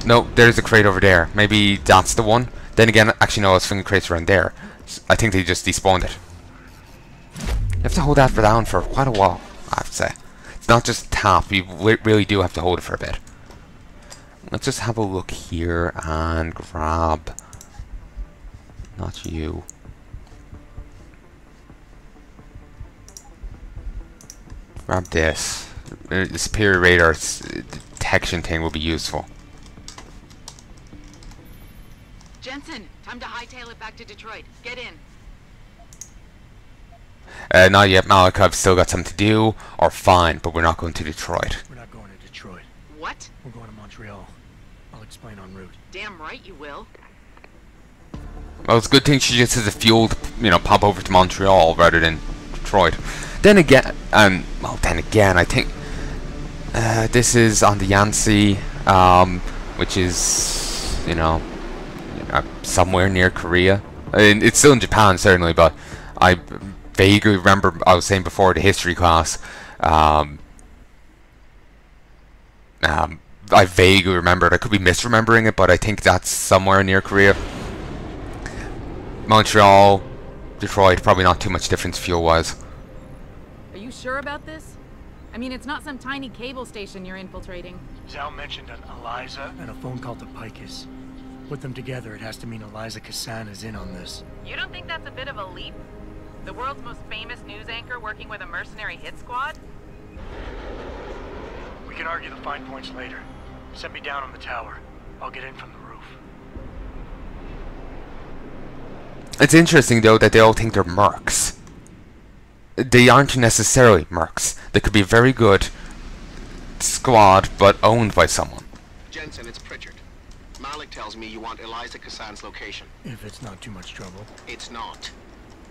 No, there's a crate over there. Maybe that's the one. Then again, actually no, I was thinking crates around there. I think they just despawned it. You have to hold that for down for quite a while, I have to say. It's not just tap, you really do have to hold it for a bit. Let's just have a look here and grab... Not you. Grab this. The superior radar detection thing will be useful. Jensen, time to hightail it back to Detroit. Get in. Not yet, Malik. I've still got something to do. Or fine, but we're not going to Detroit. We're not going to Detroit. What? We're going to Montreal. I'll explain en route. Damn right you will. Well, it's a good thing she just has the fuel to, you know, pop over to Montreal rather than Detroit. Then again, well, then again, I think this is on the Yansi, which is, you know, somewhere near Korea. It's still in Japan, certainly, but I vaguely remember, I was saying before, the history class, I vaguely remembered, I could be misremembering it, but I think that's somewhere near Korea. Montreal, Detroit, probably not too much difference fuel-wise. Are you sure about this? I mean, it's not some tiny cable station you're infiltrating. Zal mentioned an Eliza and a phone call to Picus. Put them together, it has to mean Eliza Kassan is in on this. You don't think that's a bit of a leap? The world's most famous news anchor working with a mercenary hit squad? We can argue the fine points later. Set me down on the tower. I'll get in from the roof. It's interesting, though, that they all think they're mercs. They aren't necessarily mercs. They could be a very good squad, but owned by someone. Jensen, it's Pritchard. Malik tells me you want Eliza Kassan's location. If it's not too much trouble. It's not.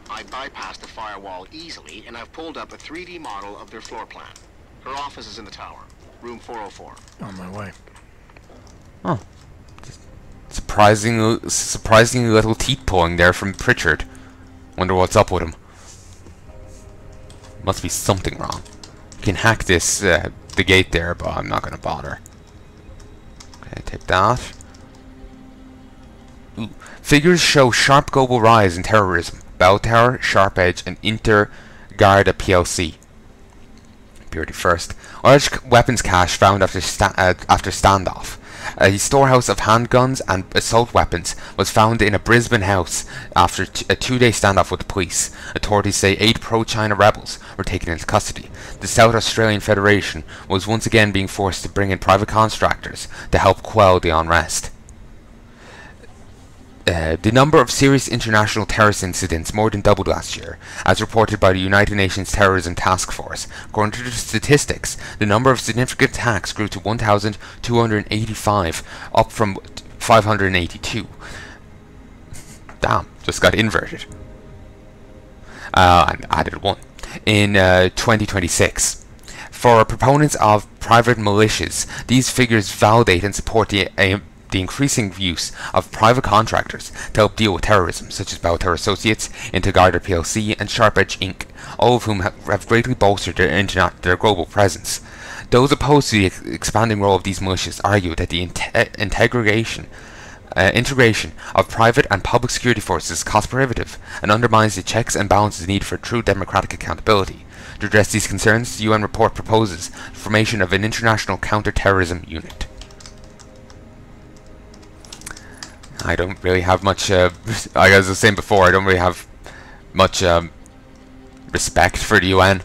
I bypassed the firewall easily, and I've pulled up a 3D model of their floor plan. Her office is in the tower, room 404. On my way. Oh. Surprisingly little teeth pulling there from Pritchard. Wonder what's up with him. Must be something wrong. You can hack this, the gate there, but I'm not gonna bother. Okay, take that. Ooh. Figures show sharp global rise in terrorism. Bell Tower, Sharp Edge, and Intergarda PLC. Purity first. Large weapons cache found after standoff. A storehouse of handguns and assault weapons was found in a Brisbane house after a two-day standoff with the police. Authorities say 8 pro-China rebels were taken into custody. The South Australian Federation was once again being forced to bring in private contractors to help quell the unrest. The number of serious international terrorist incidents more than doubled last year, as reported by the United Nations Terrorism Task Force. According to the statistics, the number of significant attacks grew to 1,285, up from 582. Damn, just got inverted. And added 1. In 2026. For proponents of private militias, these figures validate and support the increasing use of private contractors to help deal with terrorism, such as Bowtower Associates, Intergarda PLC, and Sharp Edge Inc., all of whom have greatly bolstered their global presence. Those opposed to the expanding role of these militias argue that the integration of private and public security forces is cost prohibitive and undermines the checks and balances needed for true democratic accountability. To address these concerns, the UN report proposes the formation of an international counter-terrorism unit. I don't really have much, like I was saying before, I don't really have much respect for the UN.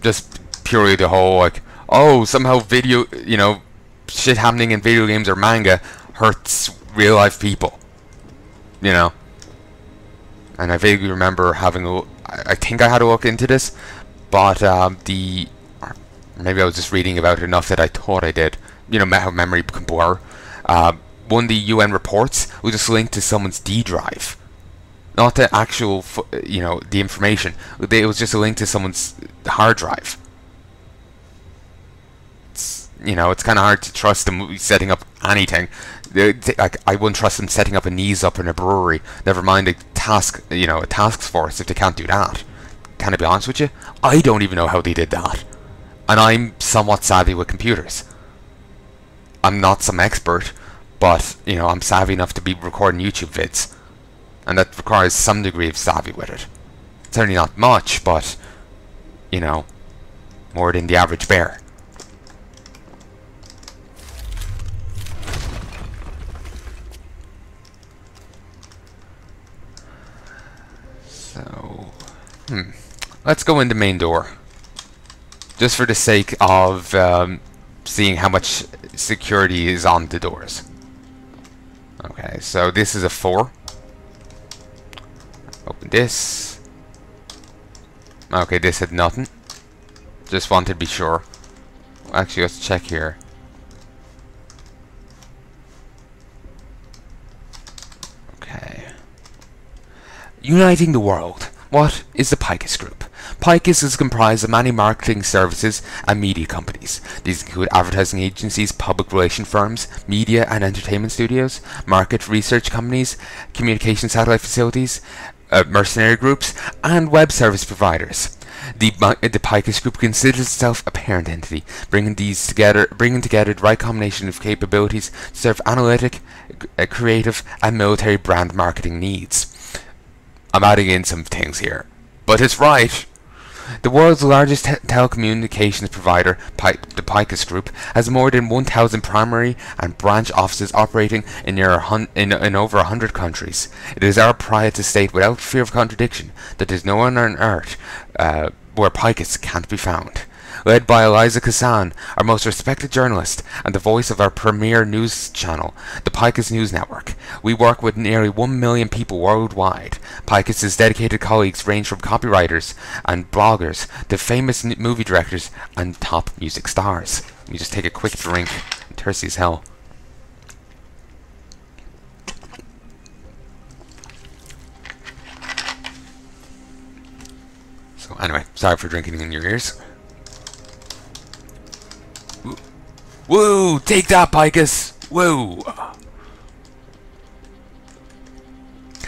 Just purely the whole, like, oh, somehow video, you know, shit happening in video games or manga hurts real life people. You know? And I vaguely remember having a, I think I had to look into this, but maybe I was just reading about it enough that I thought I did. You know, how memory can blur. One of the UN reports was just linked to someone's D drive, not the actual, you know, the information. It was just a link to someone's hard drive. It's, you know, it's kind of hard to trust them setting up anything. Like, I wouldn't trust them setting up a knees up in a brewery. Never mind a task, you know, a task force if they can't do that. Can I be honest with you? I don't even know how they did that, and I'm somewhat savvy with computers. I'm not some expert, but you know, I'm savvy enough to be recording YouTube vids, and that requires some degree of savvy with it. Certainly not much, but you know, more than the average bear. So, let's go in the main door, just for the sake of seeing how much security is on the doors. Okay, so this is a 4. Open this. Okay, this had nothing. Just wanted to be sure. Actually, let's check here. Okay. Uniting the world. What is the Picus Group? Picus is comprised of many marketing services and media companies. These include advertising agencies, public relation firms, media and entertainment studios, market research companies, communication satellite facilities, mercenary groups, and web service providers. The Picus Group considers itself a parent entity, bringing together the right combination of capabilities to serve analytic, creative, and military brand marketing needs. I'm adding in some things here, but it's right. The world's largest telecommunications provider, the Picus Group, has more than 1,000 primary and branch offices operating in over 100 countries. It is our pride to state without fear of contradiction that there is no one on earth where Picus can't be found. Led by Eliza Kassan, our most respected journalist and the voice of our premier news channel, the Picus News Network. We work with nearly 1 million people worldwide. Picus's dedicated colleagues range from copywriters and bloggers to famous movie directors and top music stars. Let me just take a quick drink. I'm thirsty as hell. So anyway, sorry for drinking in your ears. Woo! Take that, Picus! Woo!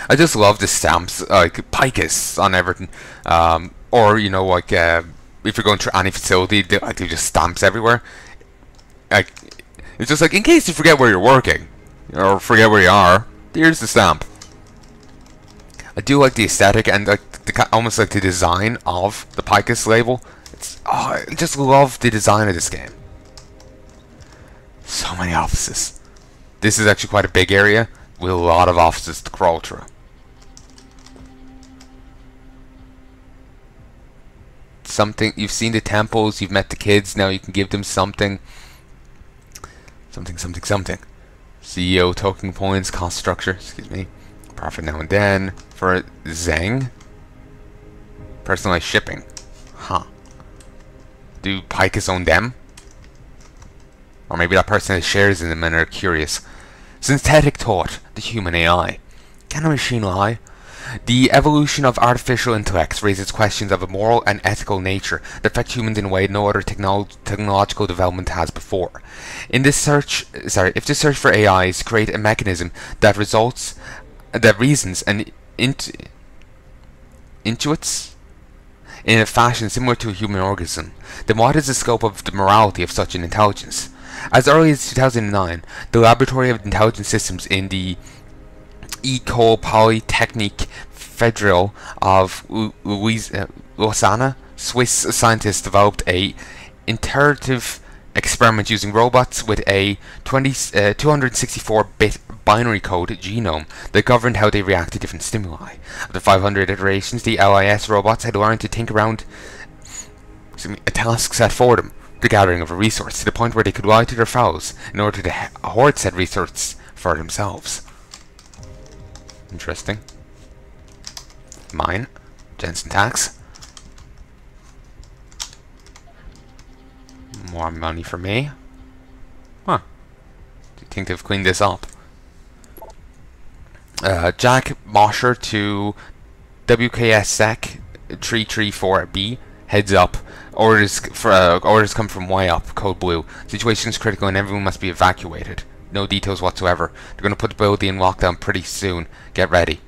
I just love the stamps, like Picus on everything. Or, you know, like, if you're going through any facility, they just stamps everywhere. Like, it's just like, in case you forget where you're working, or forget where you are, here's the stamp. I do like the aesthetic and like almost like the design of the Picus label. I just love the design of this game. So many offices. This is actually quite a big area with a lot of offices to crawl through. Something, you've seen the temples, you've met the kids, now you can give them something. Something. CEO token points, cost structure, excuse me. Profit now and then. For Zeng. Personalized shipping. Huh. Do Picus own them? Or maybe that person has shares in them and are curious. Synthetic thought, the human AI. Can a machine lie? The evolution of artificial intellects raises questions of a moral and ethical nature that affect humans in a way no other technological development has before. If the search for AIs create a mechanism that reasons and intuits in a fashion similar to a human organism, then what is the scope of the morality of such an intelligence? As early as 2009, the Laboratory of Intelligent Systems in the École Polytechnique Fédérale of Lausanne, Swiss scientists developed a iterative experiment using robots with a 264-bit binary code genome that governed how they react to different stimuli. After 500 iterations, the LIS robots had learned to think around a task set for them, the gathering of a resource, to the point where they could lie to their fellows in order to hoard said resource for themselves. Interesting. Mine. Jensen tax. More money for me. Huh. Do you think they've cleaned this up? Jack Mosher to WKSSEC 334B. Heads up. Orders come from way up. Code blue. Situation is critical and everyone must be evacuated. No details whatsoever. They're going to put the building in lockdown pretty soon. Get ready.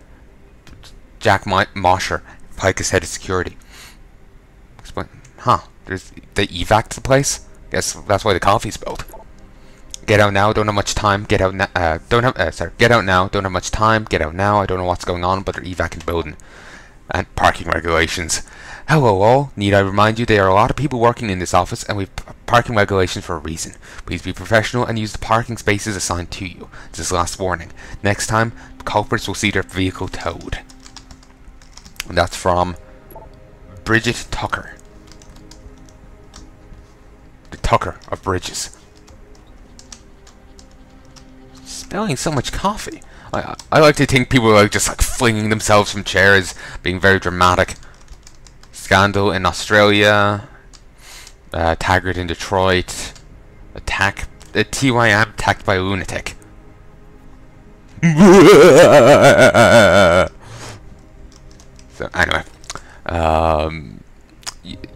Jack Mosher, Picus head of security. Explain. Huh. There's the evac to the place? Guess that's why the coffee's built. Get out now, don't have much time. Get out now, get out now, don't have much time. Get out now, I don't know what's going on, but they're evac in the building. And parking regulations. Hello all, need I remind you there are a lot of people working in this office and we've parking regulations for a reason. Please be professional and use the parking spaces assigned to you. This is the last warning. Next time, culprits will see their vehicle towed. And that's from Bridget Tucker. The Tucker of Bridges. Smelling so much coffee. I like to think people are just like flinging themselves from chairs, being very dramatic. Scandal in Australia. Taggart in Detroit. TYM attacked by a lunatic. So anyway,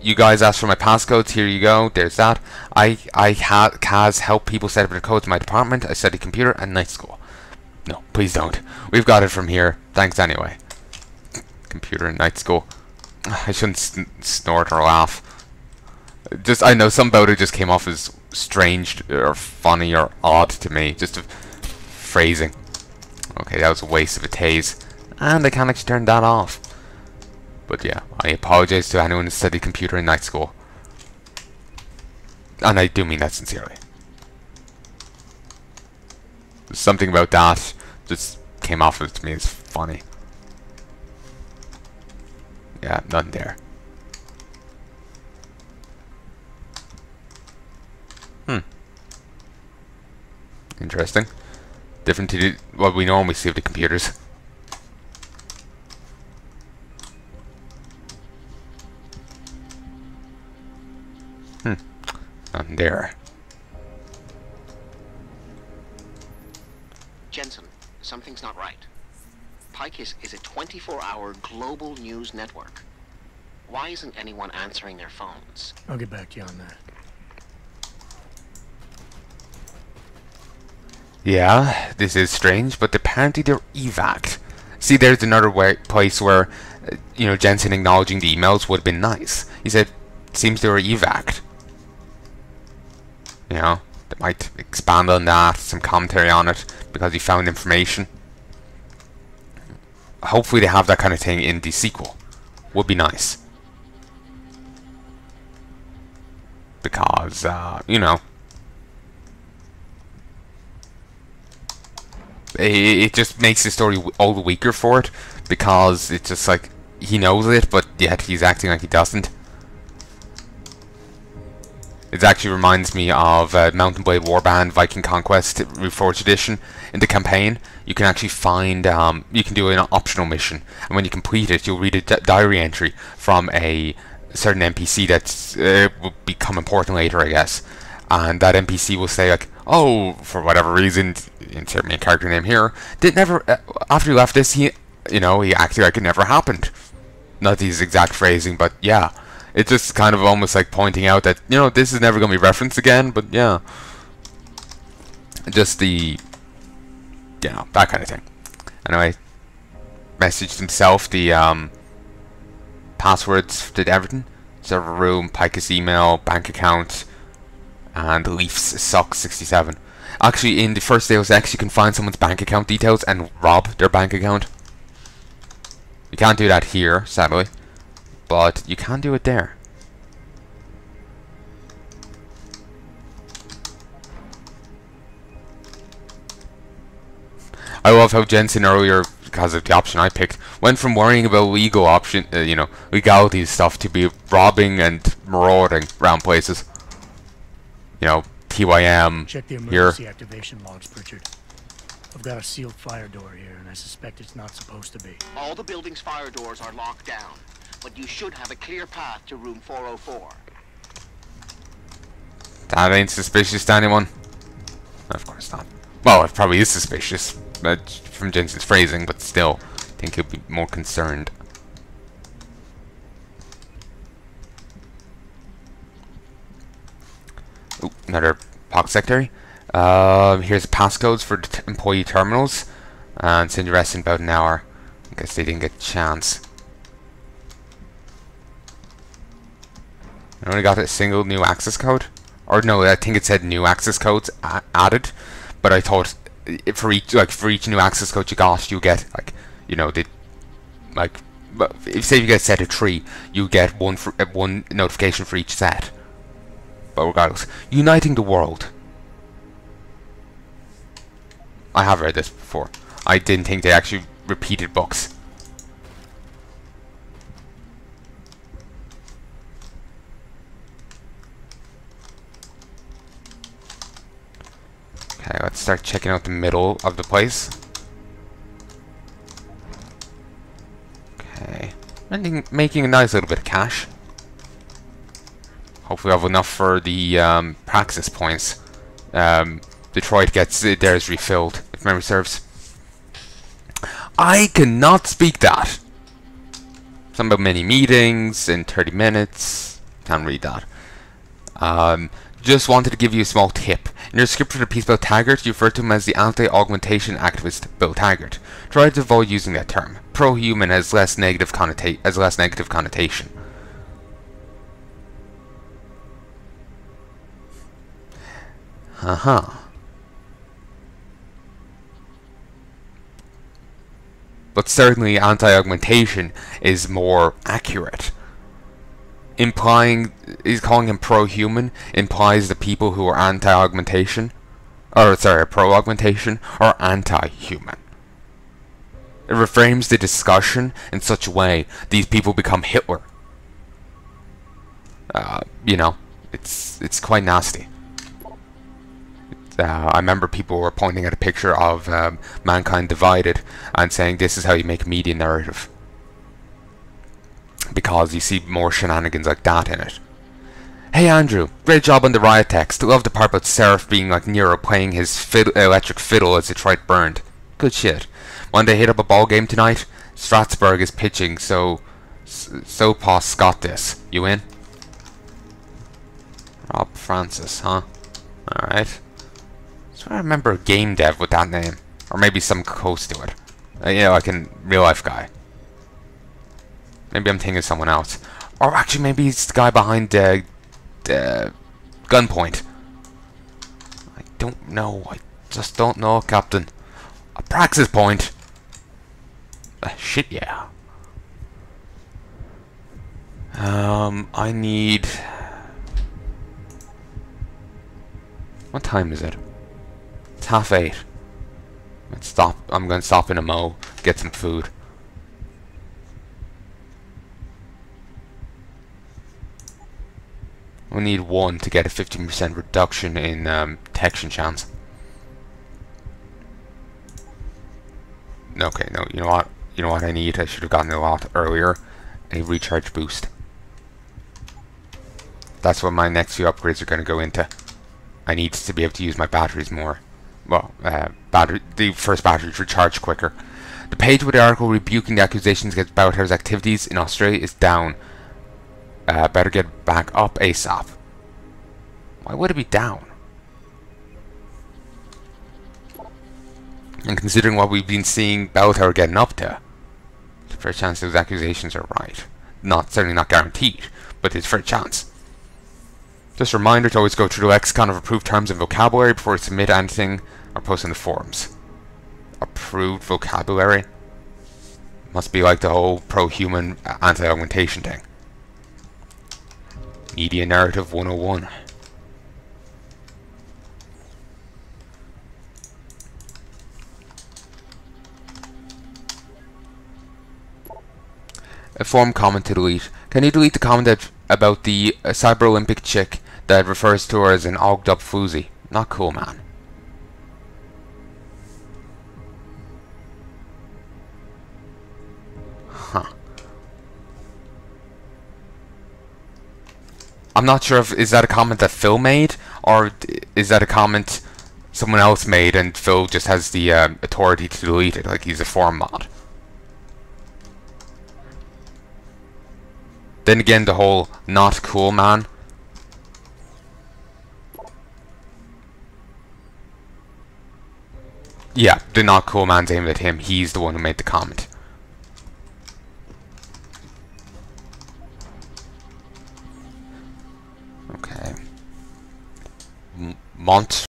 you guys asked for my passcodes. Here you go. There's that. Kaz help people set up their codes in my department. I study computer and night school. No, please don't. We've got it from here. Thanks anyway. Computer and night school. I shouldn't snort or laugh. I know some about it just came off as strange or funny or odd to me. Just a phrasing. Okay, that was a waste of a tase. And I can't actually turn that off. But yeah, I apologize to anyone who studied computer in night school. And I do mean that sincerely. Something about that just came off to me as funny. Yeah, nothing there. Interesting. Different to what we normally see of the computers. Nothing there. Jensen, something's not right. Picus is a 24-hour global news network. Why isn't anyone answering their phones? I'll get back to you on that. Yeah, this is strange, but apparently they're evac'd. See, there's another place where, you know, Jensen acknowledging the emails would have been nice. He said, seems they were evac'd. You know, they might expand on that, some commentary on it, because he found information. Hopefully they have that kind of thing in the sequel. Would be nice. Because, you know, it just makes the story all the weaker for it, because it's just like, he knows it, but yet he's acting like he doesn't. It actually reminds me of Mountain Blade Warband Viking Conquest Reforged Edition. In the campaign, you can actually find, you can do an optional mission, and when you complete it, you'll read a diary entry from a certain NPC that will become important later, I guess. And that NPC will say like, oh, for whatever reason, insert me a character name here, after you left this, he acted like it never happened. Not these exact phrasing, but yeah. It's just kind of almost like pointing out that, you know, this is never going to be referenced again, but yeah. Just the, you know, that kind of thing. Anyway, messaged himself the passwords did everything. Server room, Picus email, bank account, and Leafs Sock 67. Actually, in the first Deus Ex, you can find someone's bank account details and rob their bank account. You can't do that here, sadly. But you can do it there. I love how Jensen earlier, because of the option I picked, went from worrying about legality stuff to be robbing and marauding around places. You know, TYM. Check the here. emergency activation logs, Pritchard. I've got a sealed fire door here, and I suspect it's not supposed to be. All the building's fire doors are locked down, but you should have a clear path to room 404. That ain't suspicious to anyone. Of course not. Well, it probably is suspicious, from Jensen's phrasing, but still, I think he'll be more concerned. Ooh, another pocket secretary. Here's the passcodes for the employee terminals, and send your rest in about an hour. I guess they didn't get a chance. I only got a single new access code, or no, I think it said new access codes added, but I thought for each new access code you got, you get like, you know, the like, if say you get a set of 3, you get one notification for each set. But regardless, uniting the world. I have read this before. I didn't think they actually repeated books. Okay, let's start checking out the middle of the place. Okay, making a nice little bit of cash. Hopefully, I have enough for the praxis points. Detroit gets theirs refilled, if memory serves. I cannot speak that. Something about many meetings in 30 minutes. Can't read that. Just wanted to give you a small tip. In your script for the piece about Taggart, you refer to him as the anti-augmentation activist Bill Taggart. Try to avoid using that term. Pro-human has less negative connotation. But certainly anti-augmentation is more accurate. Calling him pro-human implies the people who are anti-augmentation, or sorry, pro-augmentation, are anti-human. It reframes the discussion in such a way these people become Hitler. You know, it's quite nasty. I remember people were pointing at a picture of Mankind Divided and saying this is how you make a media narrative, because you see more shenanigans like that in it. Hey Andrew, great job on the riot text. Love the part about Seraph being like Nero playing his electric fiddle as Detroit burned. Good shit. When they hit up a ball game tonight, Strasbourg is pitching, so Pa's got this. You in? Rob Francis, huh? Alright. I remember a game dev with that name, or maybe some close to it. You know, like a real life guy. Maybe I'm thinking of someone else, or actually maybe it's the guy behind Gunpoint. I don't know. I just don't know, Captain. A praxis point. Shit, yeah. I need. What time is it? It's 8:30. Let's stop. I'm going to stop in a mo, get some food. We need 1 to get a 15% reduction in detection chance. Okay, no, you know what? You know what I need? I should have gotten it a lot earlier. A recharge boost. That's what my next few upgrades are going to go into. I need to be able to use my batteries more. Well, the first batteries recharge quicker. The page with the article rebuking the accusations against Bauhaus activities in Australia is down. Better get back up ASAP. Why would it be down? And considering what we've been seeing Bauhaus getting up to, there's a fair chance those accusations are right. Certainly not guaranteed, but there's a fair chance. Just a reminder to always go through the lexicon of approved terms and vocabulary before you submit anything or post in the forums. Approved vocabulary? Must be like the whole pro-human anti-augmentation thing. Media Narrative 101. A forum comment to delete. Can you delete the comment about the Cyber Olympic chick that refers to her as an ogged up floozy? Not cool, man. Huh. I'm not sure if is that a comment that Phil made, or is that a comment someone else made and Phil just has the authority to delete it, like he's a forum mod. Then again, the whole not cool man. Yeah, the not cool man's aimed at him. He's the one who made the comment. Okay. want